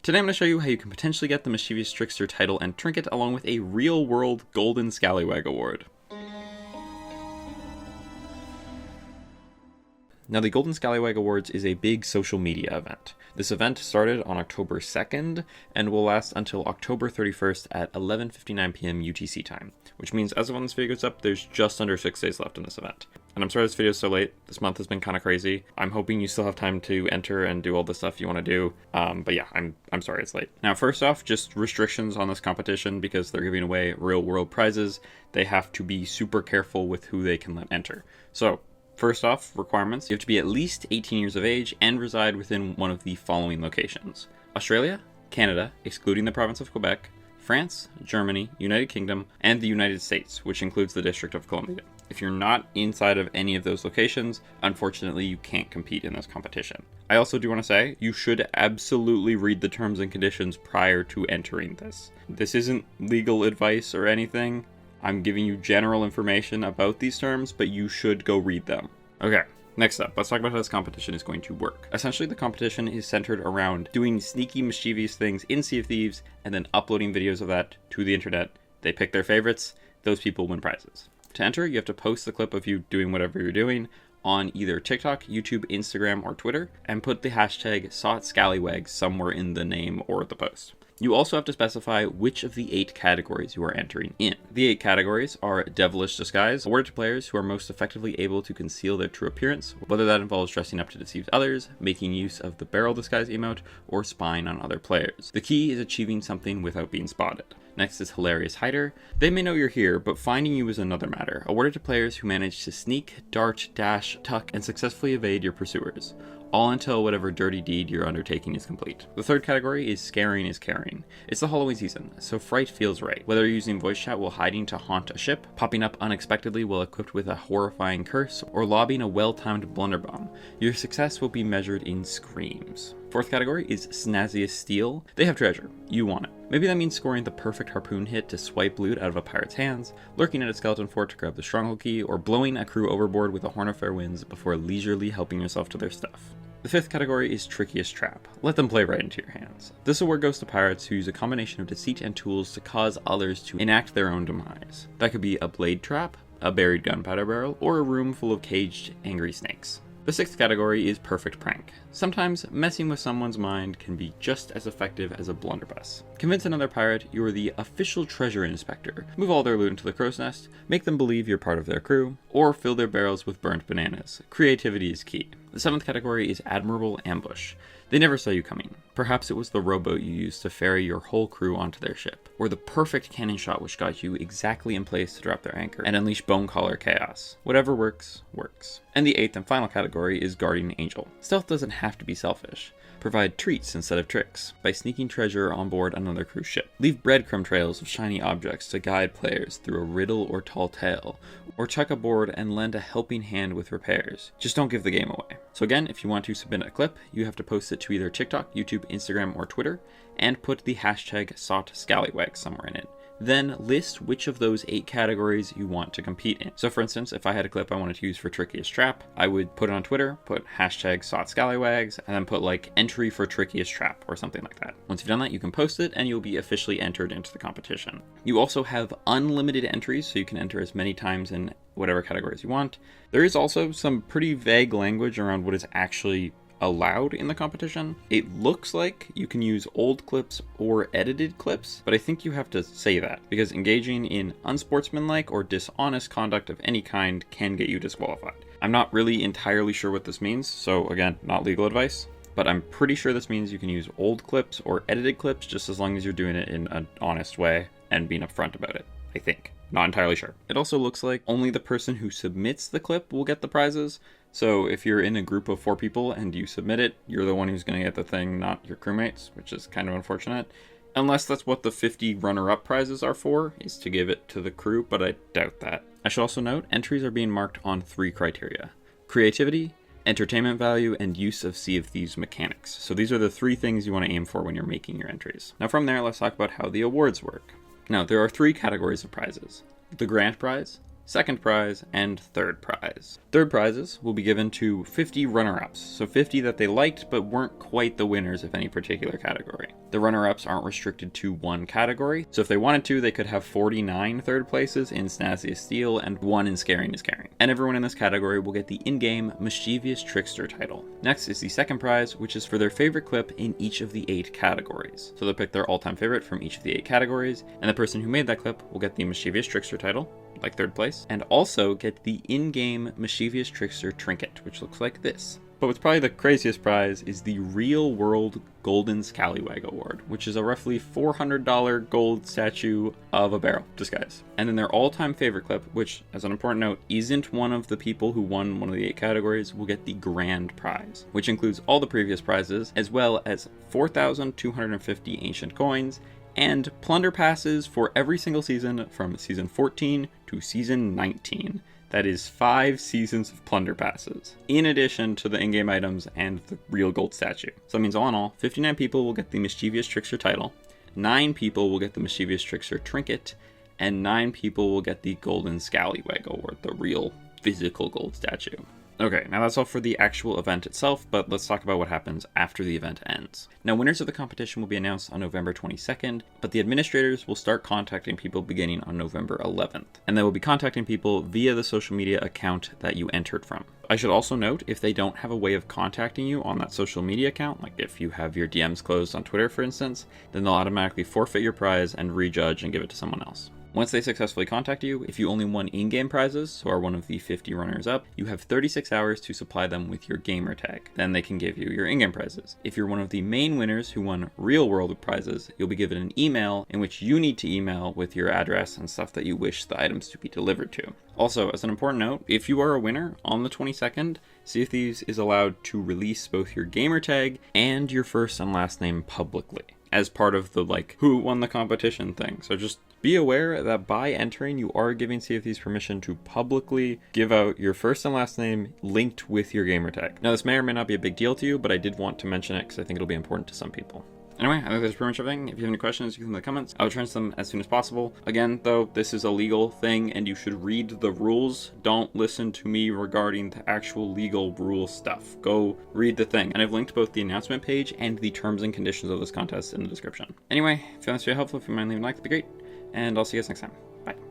Today I'm going to show you how you can potentially get the Mischievous Trickster title and trinket along with a real-world Golden Scallywag Award. Now, the Golden Scallywag Awards is a big social media event. This event started on October 2nd and will last until October 31st at 11:59 p.m. UTC time, which means as of when this video goes up, there's just under 6 days left in this event. And I'm sorry this video is so late. This month has been kind of crazy. I'm hoping you still have time to enter and do all the stuff you want to do. But yeah, I'm sorry it's late. Now, first off, just restrictions on this competition because they're giving away real-world prizes. They have to be super careful with who they can let enter. So, first off, requirements. You have to be at least 18 years of age and reside within one of the following locations: Australia, Canada, excluding the province of Quebec, France, Germany, United Kingdom, and the United States, which includes the District of Columbia. If you're not inside of any of those locations, unfortunately, you can't compete in this competition. I also do want to say, you should absolutely read the terms and conditions prior to entering this. This isn't legal advice or anything. I'm giving you general information about these terms, but you should go read them. Okay, next up, let's talk about how this competition is going to work. Essentially, the competition is centered around doing sneaky, mischievous things in Sea of Thieves and then uploading videos of that to the internet. They pick their favorites, those people win prizes. To enter, you have to post the clip of you doing whatever you're doing on either TikTok, YouTube, Instagram, or Twitter, and put the hashtag #ScallyWag somewhere in the name or the post. You also have to specify which of the 8 categories you are entering in. The 8 categories are Devilish Disguise, awarded to players who are most effectively able to conceal their true appearance, whether that involves dressing up to deceive others, making use of the Barrel Disguise emote, or spying on other players. The key is achieving something without being spotted. Next is Hilarious Hider. They may know you're here, but finding you is another matter. Awarded to players who manage to sneak, dart, dash, tuck, and successfully evade your pursuers, all until whatever dirty deed you're undertaking is complete. The third category is Scaring is Caring. It's the Halloween season, so fright feels right. Whether you're using voice chat while hiding to haunt a ship, popping up unexpectedly while equipped with a horrifying curse, or lobbing a well-timed blunderbomb, your success will be measured in screams. Fourth category is Snazziest Steal. They have treasure. You want it. Maybe that means scoring the perfect harpoon hit to swipe loot out of a pirate's hands, lurking at a skeleton fort to grab the stronghold key, or blowing a crew overboard with a Horn of Fair Winds before leisurely helping yourself to their stuff. The fifth category is Trickiest Trap. Let them play right into your hands. This award goes to pirates who use a combination of deceit and tools to cause others to enact their own demise. That could be a blade trap, a buried gunpowder barrel, or a room full of caged, angry snakes. The sixth category is Perfect Prank. Sometimes messing with someone's mind can be just as effective as a blunderbuss. Convince another pirate you are the official treasure inspector, move all their loot into the crow's nest, make them believe you're part of their crew, or fill their barrels with burnt bananas. Creativity is key. The seventh category is Admirable Ambush. They never saw you coming. Perhaps it was the rowboat you used to ferry your whole crew onto their ship, or the perfect cannon shot which got you exactly in place to drop their anchor and unleash bone-collar chaos. Whatever works, works. And the eighth and final category is Guardian Angel. Stealth doesn't have to be selfish. Provide treats instead of tricks by sneaking treasure on board another cruise ship. Leave breadcrumb trails of shiny objects to guide players through a riddle or tall tale, or check aboard and lend a helping hand with repairs. Just don't give the game away. So again, if you want to submit a clip, you have to post it to either TikTok, YouTube, Instagram, or Twitter, and put the hashtag #ScallyWag somewhere in it. Then list which of those 8 categories you want to compete in. So for instance, if I had a clip I wanted to use for Trickiest Trap, I would put it on Twitter, put hashtag #ScallyWags, and then put like entry for Trickiest Trap or something like that. Once you've done that, you can post it and you'll be officially entered into the competition. You also have unlimited entries, so you can enter as many times in whatever categories you want. There is also some pretty vague language around what is actually allowed in the competition. It looks like you can use old clips or edited clips, but I think you have to say that because engaging in unsportsmanlike or dishonest conduct of any kind can get you disqualified. I'm not really entirely sure what this means, so again, not legal advice, but I'm pretty sure this means you can use old clips or edited clips just as long as you're doing it in an honest way and being upfront about it, I think. Not entirely sure. It also looks like only the person who submits the clip will get the prizes. So if you're in a group of 4 people and you submit it, you're the one who's going to get the thing, not your crewmates, which is kind of unfortunate. Unless that's what the 50 runner-up prizes are for, is to give it to the crew, but I doubt that. I should also note, entries are being marked on 3 criteria: creativity, entertainment value, and use of Sea of Thieves mechanics. So these are the 3 things you want to aim for when you're making your entries. Now from there, let's talk about how the awards work. Now, there are 3 categories of prizes: the grand prize, second prize, and third prize. Third prizes will be given to 50 runner-ups, so 50 that they liked but weren't quite the winners of any particular category. The runner-ups aren't restricted to one category, so if they wanted to, they could have 49 third places in Snazziest Steal and 1 in Scaring is Caring. And everyone in this category will get the in-game Mischievous Trickster title. Next is the second prize, which is for their favorite clip in each of the 8 categories. So they'll pick their all-time favorite from each of the 8 categories, and the person who made that clip will get the Mischievous Trickster title, like third place, and also get the in-game Mischievous Trickster trinket, which looks like this. But what's probably the craziest prize is the Real World Golden Scallywag Award, which is a roughly $400 gold statue of a barrel disguise. And then their all-time favorite clip, which, as an important note, isn't one of the people who won one of the 8 categories, will get the grand prize, which includes all the previous prizes, as well as 4,250 ancient coins, and plunder passes for every single season from season 14 to season 19. That is 5 seasons of plunder passes, in addition to the in-game items and the real gold statue. So that means all in all, 59 people will get the Mischievous Trickster title, 9 people will get the Mischievous Trickster trinket, and 9 people will get the Golden Scallywag Award, the real physical gold statue. Okay, now that's all for the actual event itself, but let's talk about what happens after the event ends. Now, winners of the competition will be announced on November 22nd, but the administrators will start contacting people beginning on November 11th, and they will be contacting people via the social media account that you entered from. I should also note, if they don't have a way of contacting you on that social media account, like if you have your DMs closed on Twitter, for instance, then they'll automatically forfeit your prize and rejudge and give it to someone else. Once they successfully contact you, if you only won in-game prizes, so are one of the 50 runners-up, you have 36 hours to supply them with your gamer tag. Then they can give you your in-game prizes. If you're one of the main winners who won real-world prizes, you'll be given an email in which you need to email with your address and stuff that you wish the items to be delivered to. Also, as an important note, if you are a winner on the 22nd, Sea of Thieves is allowed to release both your gamer tag and your first and last name publicly, as part of the, who won the competition thing. So just be aware that by entering, you are giving Sea of Thieves permission to publicly give out your first and last name linked with your gamer tag. Now, this may or may not be a big deal to you, but I did want to mention it because I think it'll be important to some people. Anyway, I think that's pretty much everything. If you have any questions, you can leave them in the comments. I will transfer them as soon as possible. Again, though, this is a legal thing and you should read the rules. Don't listen to me regarding the actual legal rule stuff. Go read the thing. And I've linked both the announcement page and the terms and conditions of this contest in the description. Anyway, if you found this video helpful, if you mind leaving a like, that'd be great. And I'll see you guys next time.